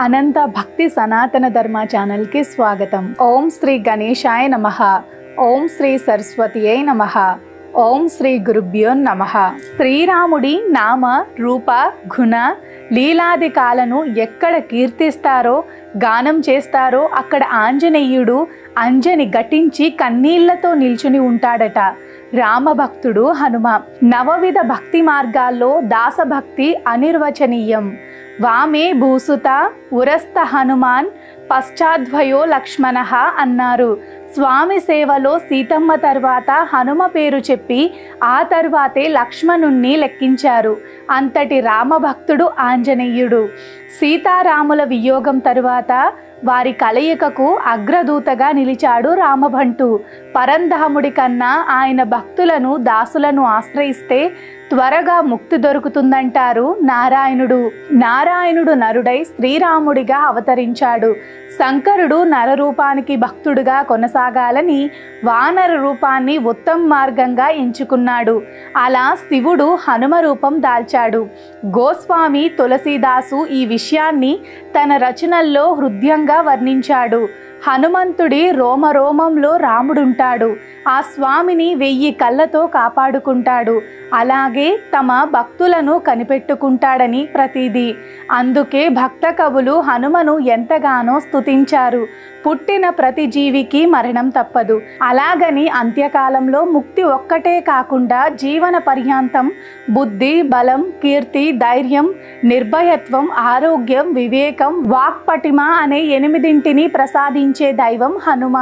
అనంత భక్తి సనాతన ధర్మ ఛానల్కి స్వాగతం. ఓం శ్రీ గణేశాయ నమః. ఓం శ్రీ సరస్వతియై నమః. ఓం శ్రీ గురుభ్యో నమః. శ్రీరాముడి నామ రూప గుణ లీలాదికాలను ఎక్కడ కీర్తిస్తారో గానం చేస్తారో అక్కడ ఆంజనేయుడు అంజని ఘటించి కన్నీళ్లతో నిల్చుని ఉంటాడట. రామభక్తుడు హనుమ. నవవిధ భక్తి మార్గాల్లో దాసభక్తి అనిర్వచనీయం. వామే భూసుత ఉరస్త హనుమాన్ పశ్చాద్వయో లక్ష్మణ అన్నారు. స్వామి సేవలో సీతమ్మ తర్వాత హనుమ పేరు చెప్పి ఆ తర్వాతే లక్ష్మణుణ్ణి లెక్కించారు. అంతటి రామభక్తుడు ఆంజనేయుడు. సీతారాముల వియోగం తరువాత వారి కలయికకు అగ్రదూతగా నిలిచాడు రామభంటు. పరంధాముడి కన్నా ఆయన భక్తులను దాసులను ఆశ్రయిస్తే త్వరగా ముక్తి దొరుకుతుందంటారు నారాయణుడు. నారాయణుడు నరుడై శ్రీరాముడిగా అవతరించాడు. శంకరుడు నరరూపానికి భక్తుడుగా కొనసాగాలని వానర రూపాన్ని ఉత్తమ మార్గంగా ఎంచుకున్నాడు. అలా శివుడు హనుమ రూపం దాల్చాడు. గోస్వామి తులసీదాసు ఈ విషయాన్ని తన రచనల్లో హృదయంగా వర్ణించాడు. హనుమంతుడి రోమరోమంలో రాముడుంటాడు. ఆ స్వామిని 1000 కళ్ళతో కాపాడుకుంటాడు. అలాగే తమ భక్తులను కనిపెట్టుకుంటాడని ప్రతీది. అందుకే భక్త కవులు హనుమను ఎంతగానో స్తుతించారు. పుట్టిన ప్రతి జీవికి మరణం తప్పదు. అలాగని అంత్యకాలంలో ముక్తి ఒక్కటే కాకుండా జీవన పర్యాంతం బుద్ధి, బలం, కీర్తి, ధైర్యం, నిర్భయత్వం, ఆరోగ్యం, వివేకం, వాక్పటిమ అనే 8 ప్రసాదించే దైవం హనుమ.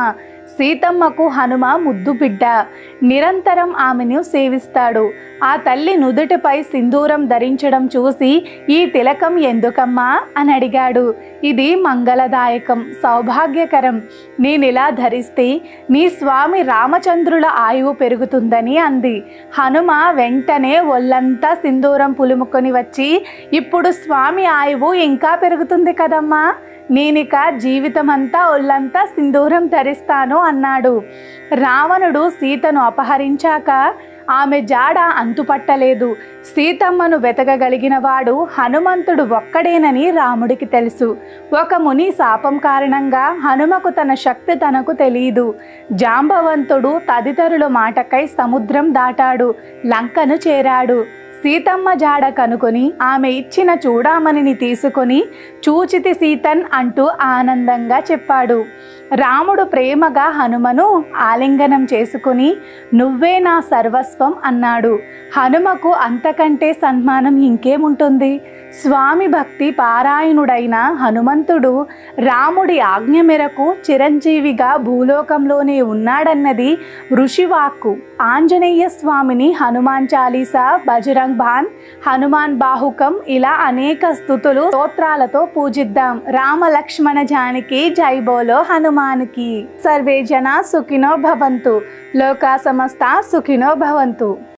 సీతమ్మకు హనుమ ముద్దు బిడ్డ. నిరంతరం ఆమెను సేవిస్తాడు. ఆ తల్లి నుదుటిపై సింధూరం ధరించడం చూసి ఈ తిలకం ఎందుకమ్మా అని అడిగాడు. ఇది మంగళదాయకం, సౌభాగ్యకరం. నేనిలా ధరిస్తే నీ స్వామి రామచంద్రుల ఆయువు పెరుగుతుందని అంది. హనుమ వెంటనే ఒళ్ళంతా సింధూరం పులుముకొని వచ్చి, ఇప్పుడు స్వామి ఆయువు ఇంకా పెరుగుతుంది కదమ్మా, నేనిక జీవితమంతా ఒళ్ళంతా సింధూరం ధరిస్తాను అన్నాడు. రావణుడు సీతను అపహరించాక ఆమె జాడ అంతుపట్టలేదు. సీతమ్మను వెతకగలిగిన వాడు హనుమంతుడు ఒక్కడేనని రాముడికి తెలుసు. ఒక ముని శాపం కారణంగా హనుమకు తన శక్తి తనకు తెలియదు. జాంబవంతుడు తదితరుల మాటకై సముద్రం దాటాడు, లంకను చేరాడు. సీతమ్మ జాడ కనుకొని ఆమె ఇచ్చిన చూడామణిని తీసుకొని చూచితి సీతన్ అంటూ ఆనందంగా చెప్పాడు. రాముడు ప్రేమగా హనుమను ఆలింగనం చేసుకుని నువ్వే నా సర్వస్వం అన్నాడు. హనుమకు అంతకంటే సన్మానం ఇంకేముంటుంది? స్వామి భక్తి పారాయణుడైన హనుమంతుడు రాముడి ఆజ్ఞ మేరకు చిరంజీవిగా భూలోకంలోనే ఉన్నాడన్నది ఋషివాక్కు. ఆంజనేయ స్వామిని హనుమాన్ చాలీసా, బజరంగ్ బాన్, హనుమాన్ బాహుకం ఇలా అనేక స్తుతులు స్తోత్రాలతో పూజిద్దాం. రామ లక్ష్మణ జానకి జై బోలో హనుమానికి. సర్వే జన సుఖినో భవంతు. లోకా సమస్త సుఖినో భవంతు.